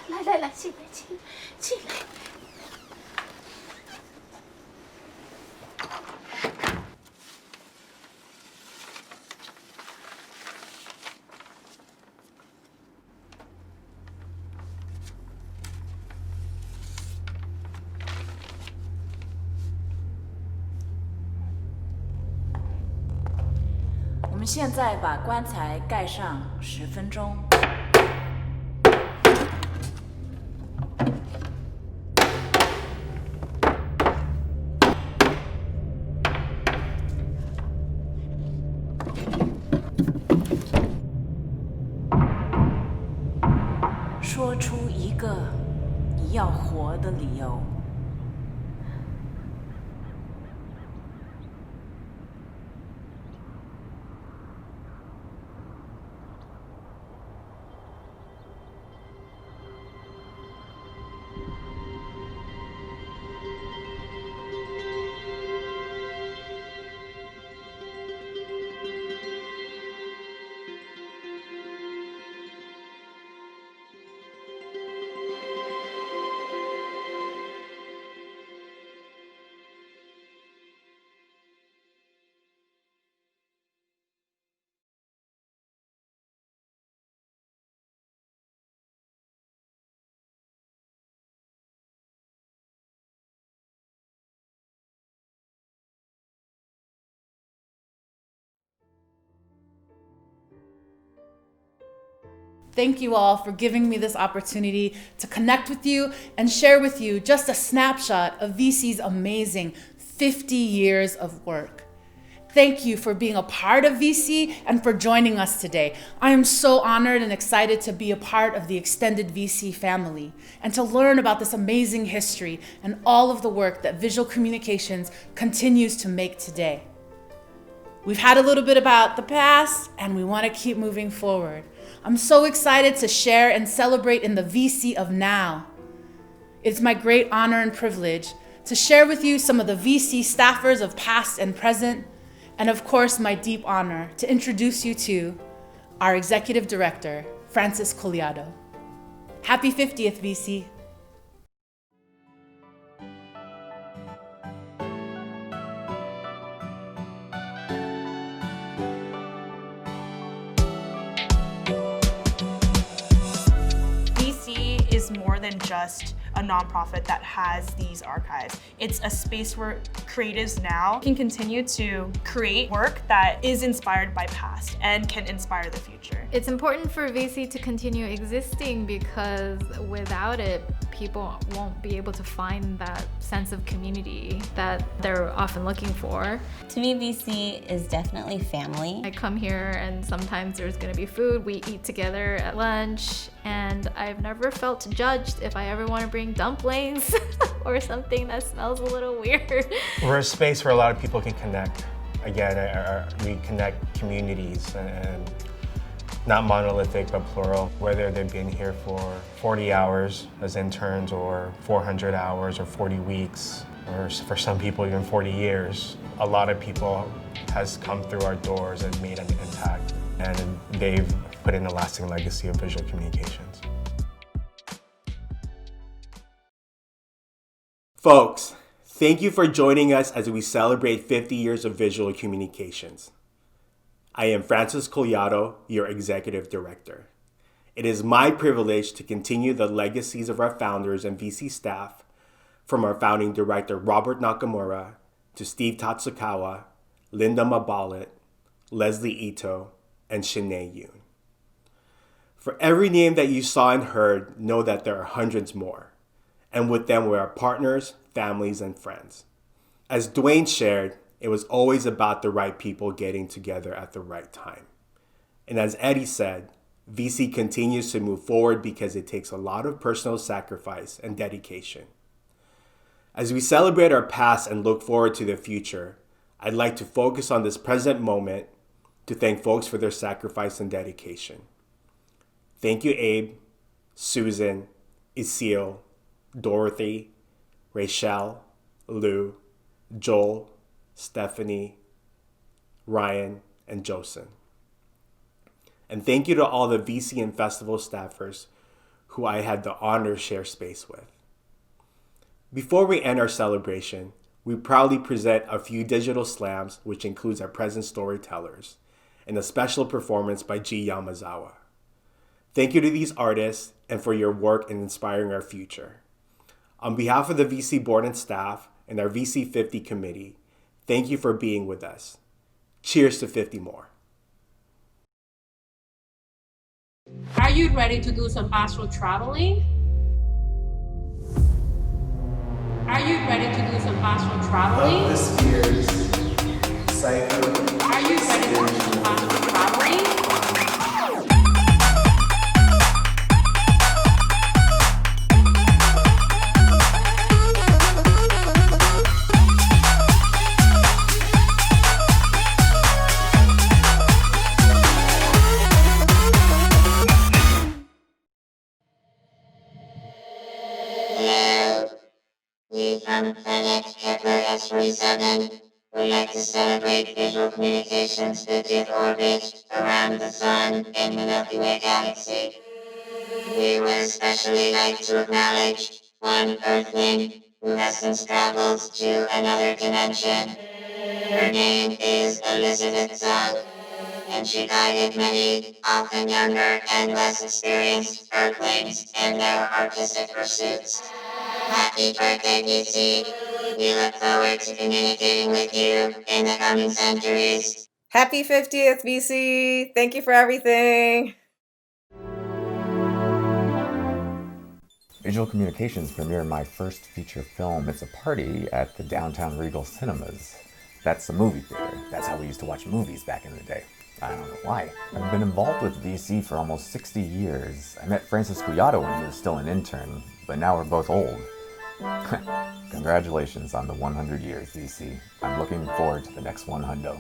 来，进来。我们现在把棺材盖上10分钟。说出一个你要活的理由。Thank you all for giving me this opportunity to connect with you and share with you just a snapshot of VC's amazing 50 years of work. Thank you for being a part of VC and for joining us today. I am so honored and excited to be a part of the extended VC family and to learn about this amazing history and all of the work that visual communications continues to make today. We've had a little bit about the past and we want to keep moving forward. I'm so excited to share and celebrate in the VC of now. It's my great honor and privilege to share with you some of the VC staffers of past and present, and of course, my deep honor to introduce you to our Executive Director, Francis Collado. Happy 50th, VC. VC is more than just a nonprofit that has these archives. It's a space where creatives now can continue to create work that is inspired by past and can inspire the future. It's important for VC to continue existing because without it, people won't be able to find that sense of community that they're often looking for. To me, VC is definitely family. I come here and sometimes there's gonna be food, we eat together at lunch, and I've never felt judged if I ever wanna bring dumplings or something that smells a little weird. We're a space where a lot of people can connect. Again, we connect communities and not monolithic, but plural, whether they've been here for 40 hours as interns or 400 hours or 40 weeks, or for some people even 40 years. A lot of people has come through our doors and made an impact, and they've put in a lasting legacy of visual communications. Folks, thank you for joining us as we celebrate 50 years of visual communications. I am Francis Collado, your Executive Director. It is my privilege to continue the legacies of our founders and VC staff, from our founding director Robert Nakamura to Steve Tatsukawa, Linda Mabalot, Leslie Ito, and Shanae Yoon. For every name that you saw and heard, know that there are hundreds more, and with them were our partners, families, and friends. As Dwayne shared, it was always about the right people getting together at the right time. And as Eddie said, VC continues to move forward because it takes a lot of personal sacrifice and dedication. As we celebrate our past and look forward to the future, I'd like to focus on this present moment to thank folks for their sacrifice and dedication. Thank you, Abe, Susan, Isil, Dorothy, Rachel, Lou, Joel, Stephanie, Ryan, and Josen. And thank you to all the VC and festival staffers who I had the honor to share space with. Before we end our celebration, we proudly present a few digital slams, which includes our present storytellers, and a special performance by G. YAMAZAWA. Thank you to these artists and for your work in inspiring our future. On behalf of the VC board and staff and our VC50 committee, thank you for being with us. Cheers to 50 more. Are you ready to do some astral traveling? Are you ready to do some astral traveling? This year's Psycho. Are you ready to do some astral traveling? We from planet Kepler S47 would like to celebrate visual communications' 50th orbit around the Sun in the Milky Way galaxy. We would especially like to acknowledge one Earthling who has since traveled to another dimension. Her name is Elizabeth Zhang, and she guided many, often younger and less experienced Earthlings in their artistic pursuits. Happy birthday, VC. We look forward to communicating with you in the coming centuries. Happy 50th, VC. Thank you for everything. Visual Communications premiered my first feature film, It's a Party, at the Downtown Regal Cinemas. That's the movie theater. That's how we used to watch movies back in the day. I don't know why. I've been involved with VC for almost 60 years. I met Francis Collado when he was still an intern, but now we're both old. Congratulations on the 100 years, VC. I'm looking forward to the next 100.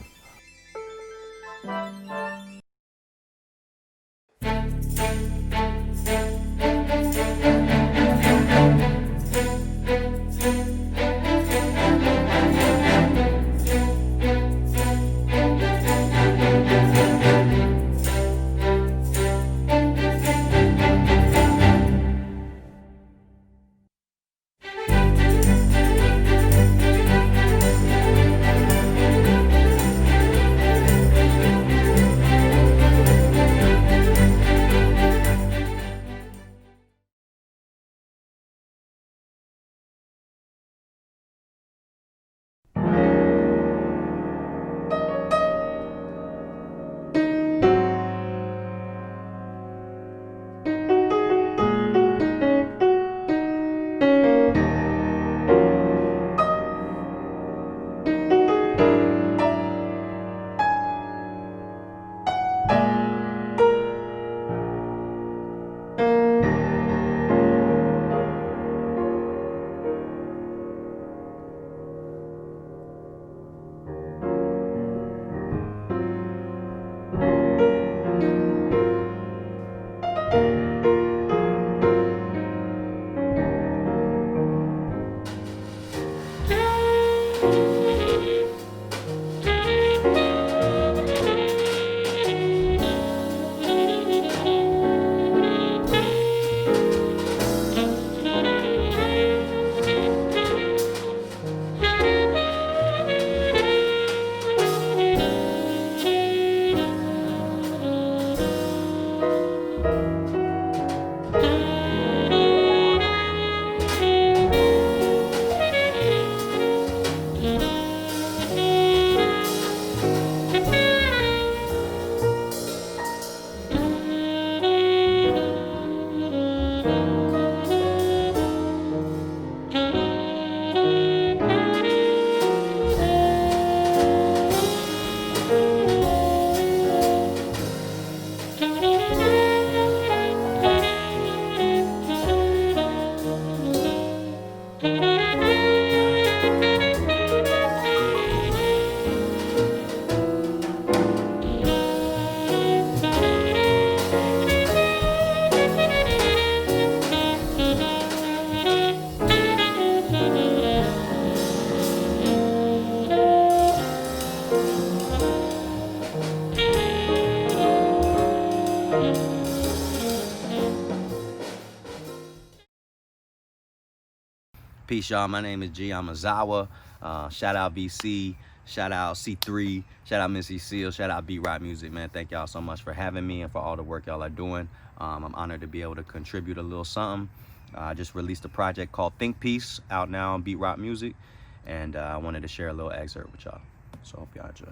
Peace, y'all. My name is YAMAZAWA. Shout out VC. Shout out C3. Shout out Missy Seal. Shout out Beat Rock Music, man. Thank y'all so much for having me and for all the work y'all are doing. I'm honored to be able to contribute a little something. I just released a project called Think Piece out now on Beat Rock Music. And I wanted to share a little excerpt with y'all. So I hope y'all enjoy.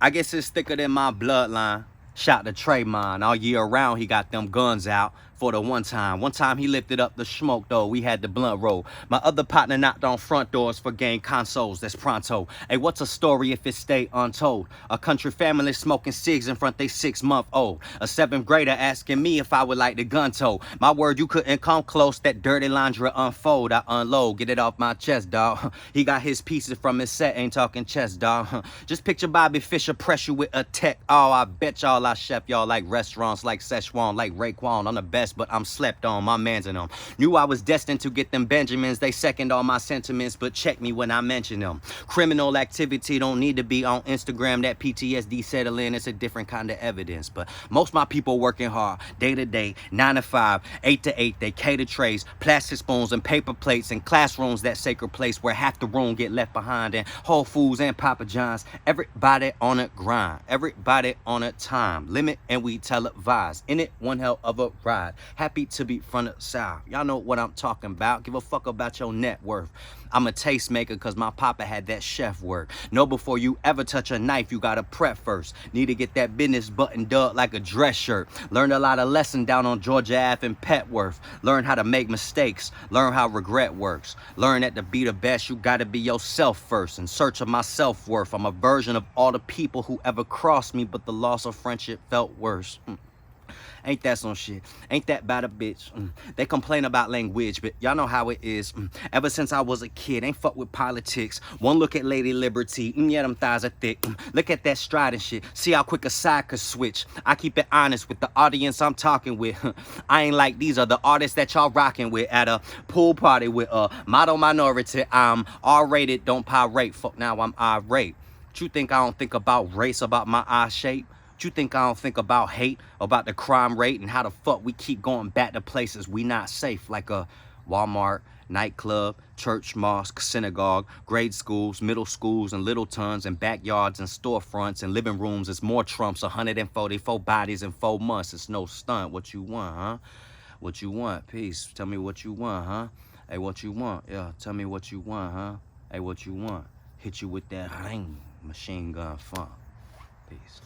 I guess it's thicker than my bloodline. Shot to Trayvon. All year round, he got them guns out for the one time. One time he lifted up the smoke, though. We had the blunt roll. My other partner knocked on front doors for game consoles. That's pronto. Hey, what's a story if it stay untold? A country family smoking cigs in front they 6-month-old. A 7th grader asking me if I would like the gun toe. My word, you couldn't come close. That dirty laundry unfold. I unload. Get it off my chest, dog. He got his pieces from his set. Ain't talking chest, dog. Just picture Bobby Fischer press you with a tech. Oh, I bet y'all I chef y'all like restaurants, like Szechuan, like Raekwon. I'm the best, but I'm slept on. My mans in them. Knew I was destined to get them Benjamins. They second all my sentiments, but check me when I mention them. Criminal activity don't need to be on Instagram. That PTSD settle in. It's a different kind of evidence. But most my people working hard, day to day, 9 to 5, 8 to 8. They cater trays, plastic spoons, and paper plates. In classrooms, that sacred place where half the room get left behind. And Whole Foods and Papa John's. Everybody on a grind. Everybody on a time limit, and we televise. In it, one hell of a ride. Happy to be front of side. Y'all know what I'm talking about. Give a fuck about your net worth. I'm a tastemaker cause my papa had that chef work. Know before you ever touch a knife, you gotta prep first. Need to get that business buttoned up like a dress shirt. Learned a lot of lessons down on Georgia Ave and Petworth. Learn how to make mistakes. Learn how regret works. Learn that to be the best, you gotta be yourself first. In search of my self-worth, I'm a version of all the people who ever crossed me, but the loss of friendship felt worse. Ain't that some shit? Ain't that bad a bitch? They complain about language, but y'all know how it is. Ever since I was a kid, ain't fuck with politics. One look at Lady Liberty, yeah, them thighs are thick. Look at that stride and shit. See how quick a side could switch. I keep it honest with the audience I'm talking with. I ain't like these are the artists that y'all rocking with at a pool party with a model minority. I'm R-rated, don't pirate. Fuck now, I'm irate. You think I don't think about race, about my eye shape? You think I don't think about hate, about the crime rate, and how the fuck we keep going back to places we not safe, like a Walmart, nightclub, church, mosque, synagogue, grade schools, middle schools, and little tons, and backyards, and storefronts, and living rooms. It's more Trumps, 144 bodies in 4 months. It's no stunt. What you want, huh? What you want? Peace. Tell me what you want, huh? Hey, what you want? Yeah, tell me what you want, huh? Hey, what you want? Hit you with that ring, machine gun funk. Peace.